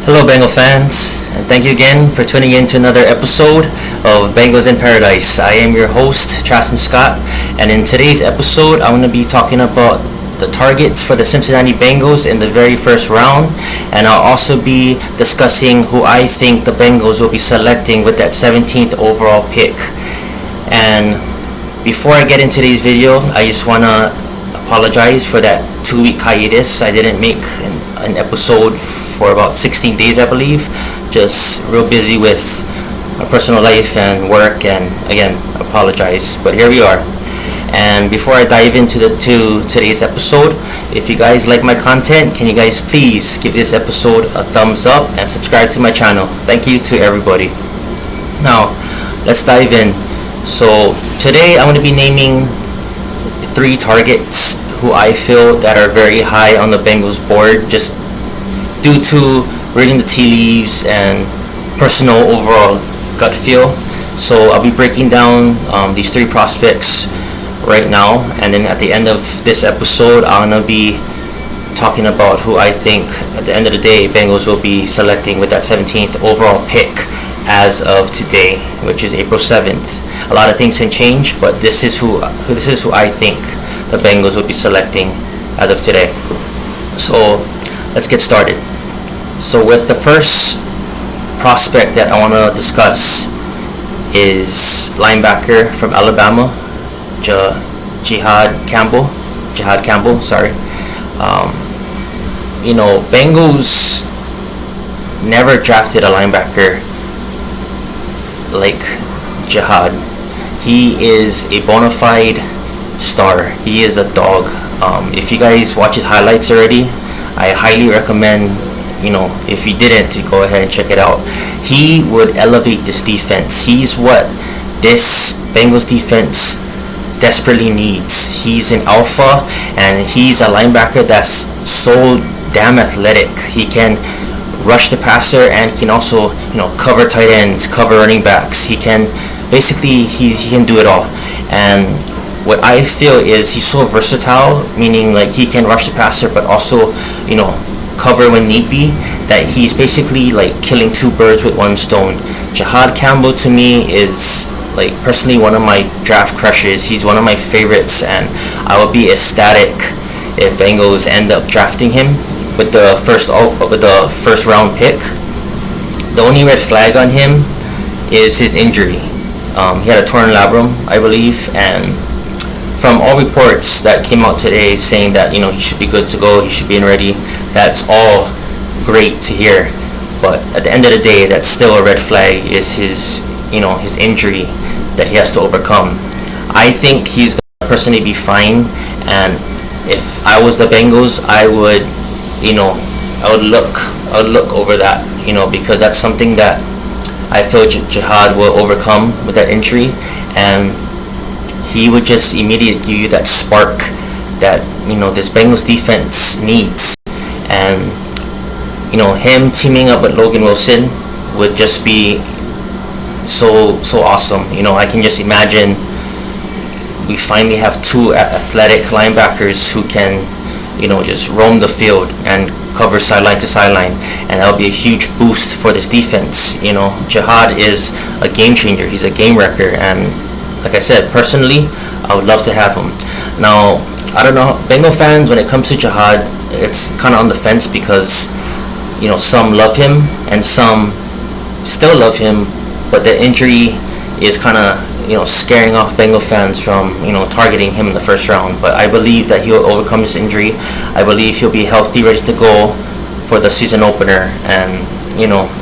Hello, Bengal fans, and thank you again for tuning in to another episode of Bengals in Paradise. I am your host, Chasten Scott, and in today's episode, I'm going to be talking about the targets for the Cincinnati Bengals in the very first round, and I'll also be discussing who I think the Bengals will be selecting with that 17th overall pick. And before I get into today's video, I just want to apologize for that 2-week hiatus. I didn't make an episode for about 16 days, I believe. Just real busy with my personal life and work, and again, apologize. But here we are. And before I dive into today's episode, if you guys like my content, can you guys please give this episode a thumbs up and subscribe to my channel? Thank you to everybody. Now, let's dive in. So today I'm going to be naming 3 targets who I feel that are very high on the Bengals board, just due to reading the tea leaves and personal overall gut feel. So I'll be breaking down these 3 prospects right now, and then at the end of this episode, I'm gonna be talking about who I think at the end of the day Bengals will be selecting with that 17th overall pick as of today, which is April 7th. A lot of things can change, but this is who I think the Bengals will be selecting as of today. So let's get started. So with the first prospect that I want to discuss is linebacker from Alabama, Jihad Campbell. Bengals never drafted a linebacker like Jihad. He is a bona fide star. He is a dog. If you guys watch his highlights already, I highly recommend, if you didn't, to go ahead and check it out. He would elevate this defense. He's what this Bengals defense desperately needs. He's an alpha, and he's a linebacker that's so damn athletic. He can rush the passer, and he can also, cover tight ends, cover running backs. He can do it all. And what I feel is he's so versatile, meaning like he can rush the passer, but also, cover when need be, that he's basically like killing 2 birds with 1 stone. Jihad Campbell to me is like personally one of my draft crushes. He's one of my favorites, and I will be ecstatic if Bengals end up drafting him with the first round pick. The only red flag on him is his injury. He had a torn labrum, I believe, and from all reports that came out today saying that he should be good to go, he should be ready, that's all great to hear. But at the end of the day, that's still a red flag, is his injury that he has to overcome. I think he's gonna personally be fine, and if I was the Bengals, I would look over that, because that's something that I feel Jihad will overcome with that injury, and he would just immediately give you that spark that this Bengals defense needs. And him teaming up with Logan Wilson would just be so awesome. I can just imagine we finally have 2 athletic linebackers who can just roam the field and cover sideline to sideline, and that'll be a huge boost for this defense. Jihad is a game changer. He's a game wrecker, and like I said, personally, I would love to have him. Now, I don't know, Bengal fans, when it comes to Jihad, it's kind of on the fence, because some love him and some still love him, but the injury is kind of scaring off Bengal fans from targeting him in the first round. But I believe that he'll overcome this injury. I believe he'll be healthy, ready to go for the season opener, and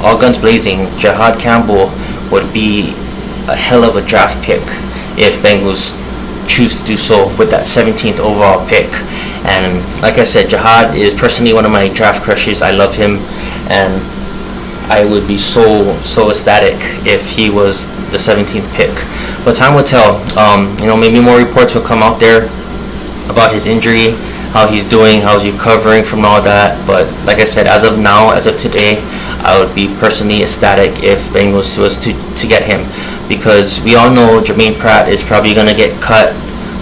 all guns blazing, Jihad Campbell would be a hell of a draft pick if Bengals choose to do so with that 17th overall pick. And like I said, Jihad is personally one of my draft crushes. I love him, and I would be so ecstatic if he was the 17th pick. But time will tell. Maybe more reports will come out there about his injury, how he's doing, how he's recovering from all that. But like I said, as of now, as of today, I would be personally ecstatic if Bengals was to get him, because we all know Jermaine Pratt is probably going to get cut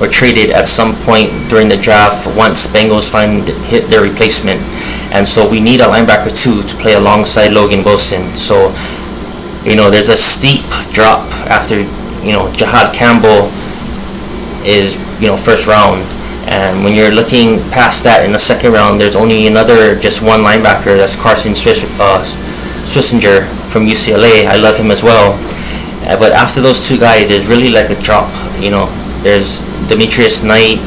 or traded at some point during the draft once Bengals hit their replacement. and so we need a linebacker too to play alongside Logan Wilson. So there's a steep drop after Jihad Campbell is first round, and when you're looking past that in the second round, there's only just one linebacker. That's Carson Swissinger from UCLA. I love him as well. But after those two guys, there's really like a drop. There's Demetrius Knight,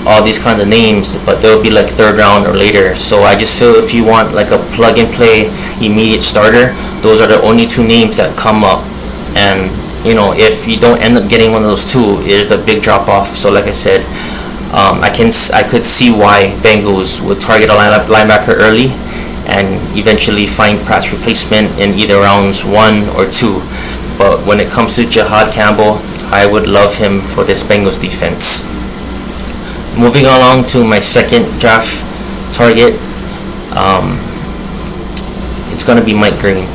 all these kinds of names, but they'll be like third round or later. So I just feel if you want like a plug and play immediate starter, those are the only two names that come up. And if you don't end up getting one of those two, there's a big drop off. So like I said, I could see why Bengals would target a linebacker early and eventually find pass replacement in either rounds 1 or 2. But when it comes to Jihad Campbell, I would love him for this Bengals defense. Moving along to my second draft target, it's going to be Mike Green,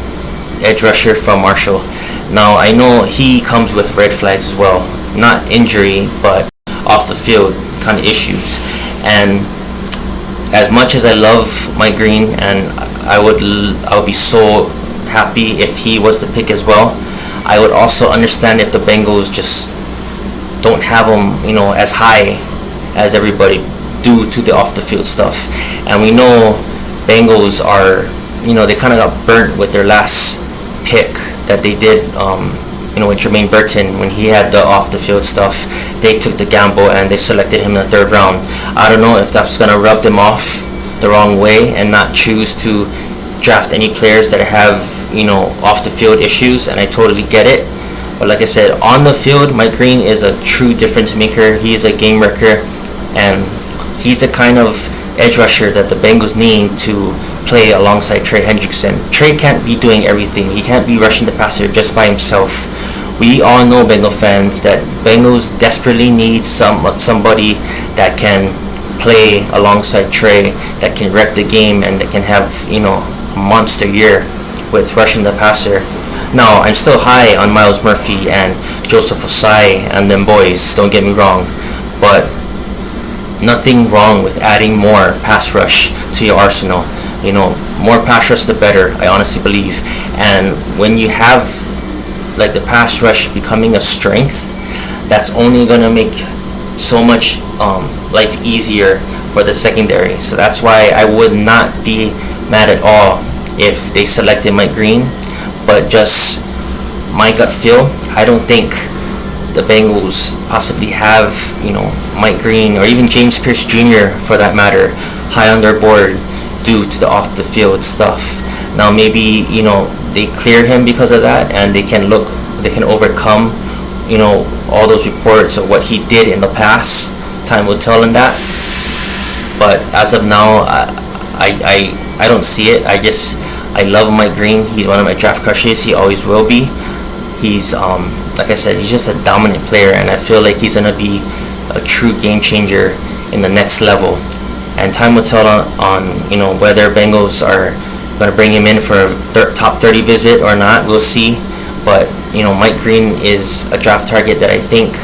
edge rusher from Marshall. Now, I know he comes with red flags as well. Not injury, but off the field kind of issues. And as much as I love Mike Green, and I would be so happy if he was the pick as well, I would also understand if the Bengals just don't have him, as high as everybody due to the off the field stuff. And we know Bengals are, they kind of got burnt with their last pick that they did, with Jermaine Burton when he had the off the field stuff. They took the gamble and they selected him in the third round. I don't know if that's gonna rub them off the wrong way and not choose to draft any players that have off the field issues, and I totally get it. But like I said, on the field, Mike Green is a true difference maker. He is a game wrecker, and he's the kind of edge rusher that the Bengals need to play alongside Trey Hendrickson. Trey can't be doing everything. He can't be rushing the passer just by himself. We all know, Bengal fans, that Bengals desperately need somebody that can play alongside Trey, that can wreck the game, and that can have a monster year with rushing the passer. Now, I'm still high on Myles Murphy and Joseph Osai and them boys, don't get me wrong, but nothing wrong with adding more pass rush to your arsenal. More pass rush the better, I honestly believe. And when you have like the pass rush becoming a strength, that's only going to make so much life easier for the secondary. So that's why I would not be mad at all if they selected Mike Green. But just my gut feel, I don't think the Bengals possibly have, Mike Green or even James Pierce Jr. for that matter, high on their board due to the off the field stuff. Now maybe, they clear him because of that, and they can overcome, all those reports of what he did in the past. Time will tell in that. But as of now, I don't see it. I love Mike Green. He's one of my draft crushes. He always will be. He's like I said, he's just a dominant player, and I feel like he's gonna be a true game changer in the next level. And time will tell on whether Bengals are gonna bring him in for a top 30 visit or not. We'll see. But Mike Green is a draft target that I think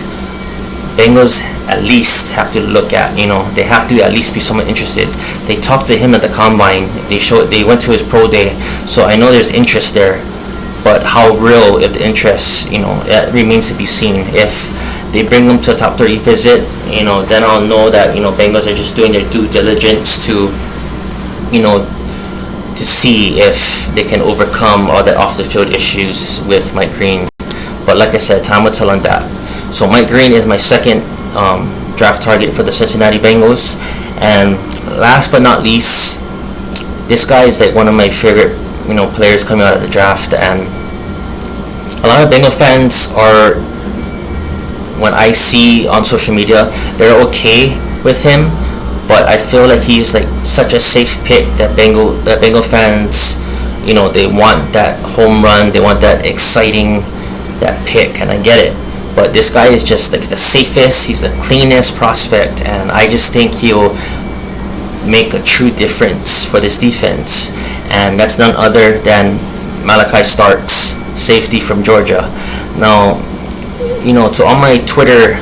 Bengals at least have to look at. They have to at least be somewhat interested. They talked to him at the combine. They went to his pro day, so I know there's interest there. But how real if the interest, that remains to be seen. If they bring him to a top 30 visit, then I'll know that Bengals are just doing their due diligence to see if they can overcome all the off the field issues with Mike Green. But like I said, time will tell on that. So Mike Green is my second draft target for the Cincinnati Bengals. And last but not least, this guy is like one of my favorite players coming out of the draft. And a lot of Bengal fans are, when I see on social media, they're okay with him, but I feel like he's like such a safe pick that Bengal fans, they want that home run, they want that exciting, that pick, and I get it. But this guy is just like the safest, he's the cleanest prospect, and I just think he'll make a true difference for this defense. And that's none other than Malachi Starks, safety from Georgia. Now, to all my Twitter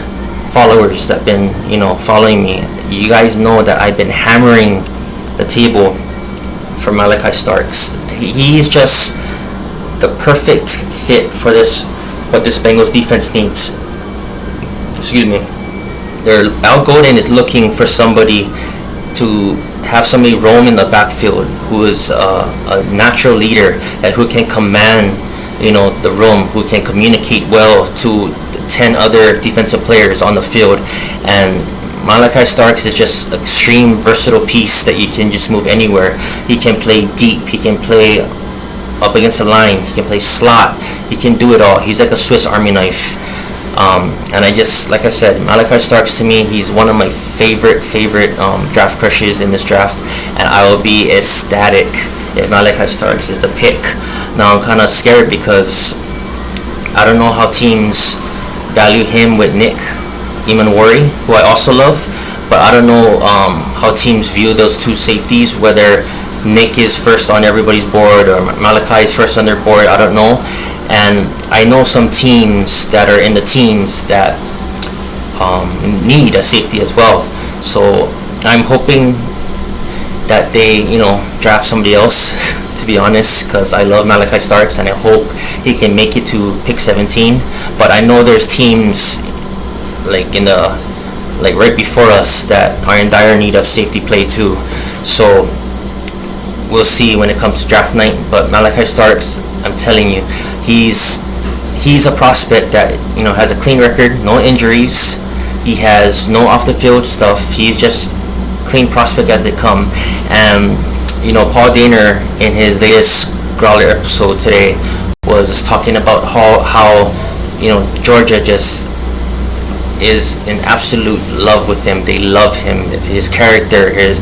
followers that have been, following me, you guys know that I've been hammering the table for Malachi Starks. He's just the perfect fit for what this Bengals defense needs. Excuse me. Al Golden is looking for somebody to have somebody roam in the backfield who is a natural leader, and who can command, the room, who can communicate well to 10 other defensive players on the field. And Malachi Starks is just extreme versatile piece that you can just move anywhere. He can play deep, he can play up against the line, he can play slot, he can do it all. He's like a Swiss Army knife. And like I said, Malachi Starks, to me, he's one of my favorite draft crushes in this draft, and I will be ecstatic if Malachi Starks is the pick. Now I'm kind of scared because I don't know how teams value him with Nick Imanwari, who I also love, but I don't know how teams view those two safeties, whether Nick is first on everybody's board or Malachi is first on their board. I don't know. And I know some teams that are in the teens that need a safety as well. So I'm hoping that they, draft somebody else, to be honest, because I love Malachi Starks and I hope he can make it to pick 17. But I know there's teams like right before us that are in dire need of safety play too. So we'll see when it comes to draft night. But Malachi Starks, I'm telling you, he's a prospect that has a clean record, no injuries. He has no off the field stuff. He's just clean prospect as they come. And Paul Dehner in his latest Growler episode today was talking about how Georgia just is in absolute love with him. They love him. His character, his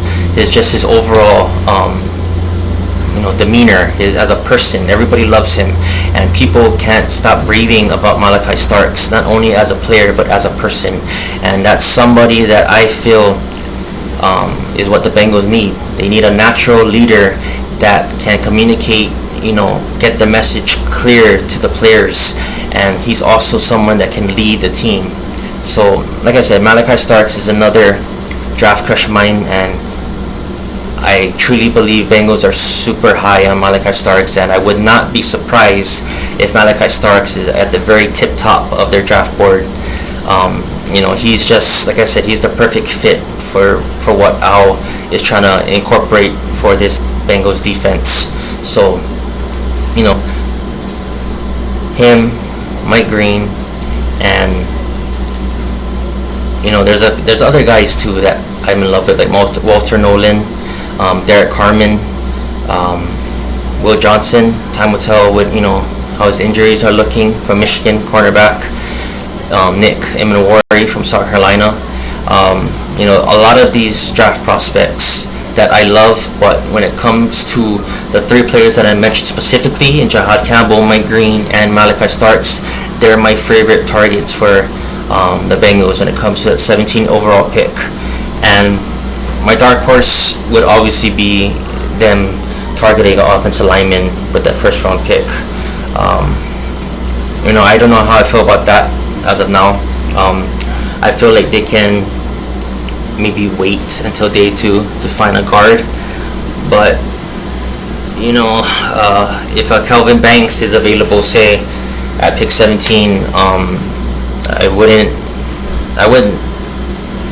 overall demeanor, as a person. Everybody loves him, and people can't stop raving about Malachi Starks, not only as a player but as a person. And that's somebody that I feel is what the Bengals need. They need a natural leader that can communicate, get the message clear to the players, and he's also someone that can lead the team. So, like I said, Malachi Starks is another draft crush of mine, and I truly believe Bengals are super high on Malachi Starks, and I would not be surprised if Malachi Starks is at the very tip top of their draft board. He's just, like I said, he's the perfect fit for what Al is trying to incorporate for this Bengals defense. So, him, Mike Green, and there's other guys too that I'm in love with, like Walter Nolan, Derek Carmen, Will Johnson. Time will tell with how his injuries are looking from Michigan cornerback. Nick Imanwari from South Carolina. A lot of these draft prospects that I love, but when it comes to the three players that I mentioned specifically, in Jahad Campbell, Mike Green, and Malachi Starks, they're my favorite targets for the Bengals when it comes to that 17 overall pick. And my dark horse would obviously be them targeting an offensive lineman with that first round pick. I don't know how I feel about that as of now. I feel like they can maybe wait until day 2 to find a guard, but if a Calvin Banks is available, say at pick 17, I wouldn't,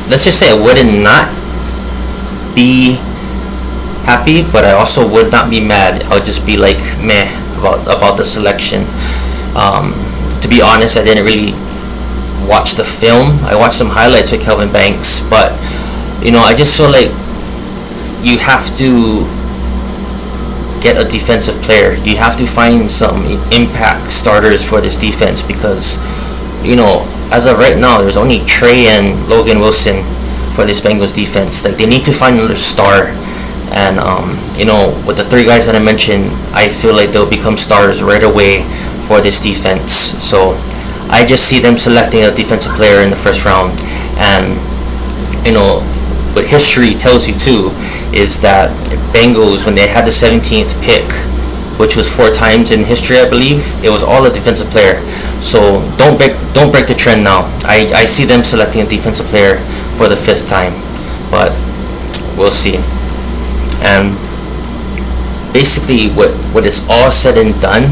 let's just say I wouldn't not be happy, but I also would not be mad. I'll just be like meh about the selection. To be honest, I didn't really watch the film. I watched some highlights with Calvin Banks, but I just feel like you have to get a defensive player. You have to find some impact starters for this defense, because as of right now, there's only Trey and Logan Wilson for this Bengals defense. Like, they need to find another star, and with the three guys that I mentioned, I feel like they'll become stars right away for this defense. So I just see them selecting a defensive player in the first round. And what history tells you too is that Bengals, when they had the 17th pick, which was 4 times in history, I believe, it was all a defensive player. So don't break the trend now. I see them selecting a defensive player for the 5th time, but we'll see. And basically what is all said and done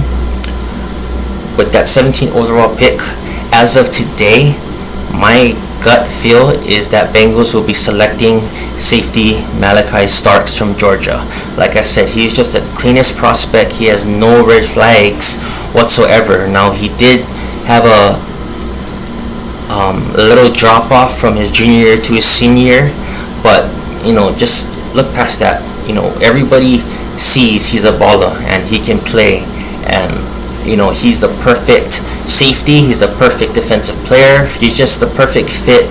with that 17th overall pick, as of today, my gut feel is that Bengals will be selecting safety Malachi Starks from Georgia. Like I said, he's just the cleanest prospect. He has no red flags whatsoever. Now, he did have a little drop off from his junior year to his senior year, but just look past that. Everybody sees he's a baller and he can play, and he's the perfect safety. He's the perfect defensive player. He's just the perfect fit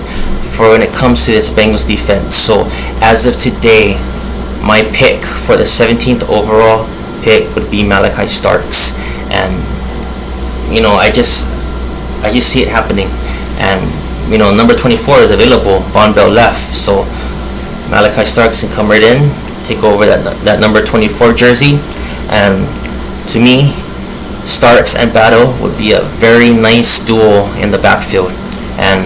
for when it comes to this Bengals defense. So as of today, my pick for the 17th overall pick would be Malachi Starks, and I just see it happening. And number 24 is available. Von Bell left, so Malachi Starks can come right in, take over that number 24 jersey, and to me, Starks and Battle would be a very nice duo in the backfield, and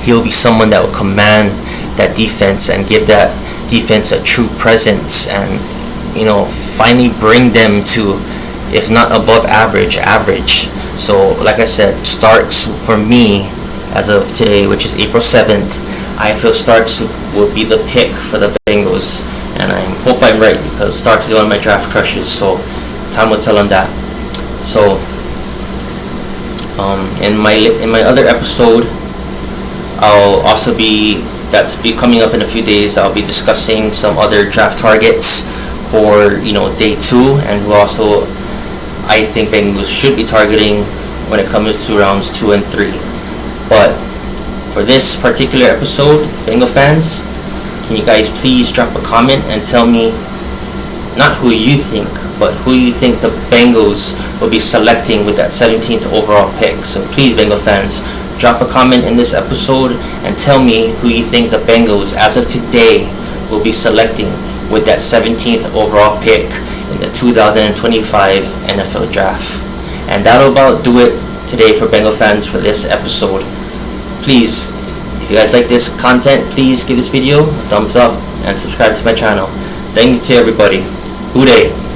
he'll be someone that will command that defense and give that defense a true presence, and finally bring them to, if not above average. So like I said, Starks for me, as of today, which is April 7th, I feel Starks will be the pick for the Bengals, and I hope I'm right, because Starks is one of my draft crushes, so time will tell on that. So in my other episode, I'll also be coming up in a few days. I'll be discussing some other draft targets for day 2, and who also I think Bengals should be targeting when it comes to rounds 2 and 3. But for this particular episode, Bengal fans, can you guys please drop a comment and tell me not who you think, but who you think the Bengals will be selecting with that 17th overall pick. So please, Bengal fans, drop a comment in this episode and tell me who you think the Bengals, as of today, will be selecting with that 17th overall pick in the 2025 NFL Draft. And that'll about do it today for Bengal fans for this episode. Please, if you guys like this content, please give this video a thumbs up and subscribe to my channel. Thank you to everybody. Hooray!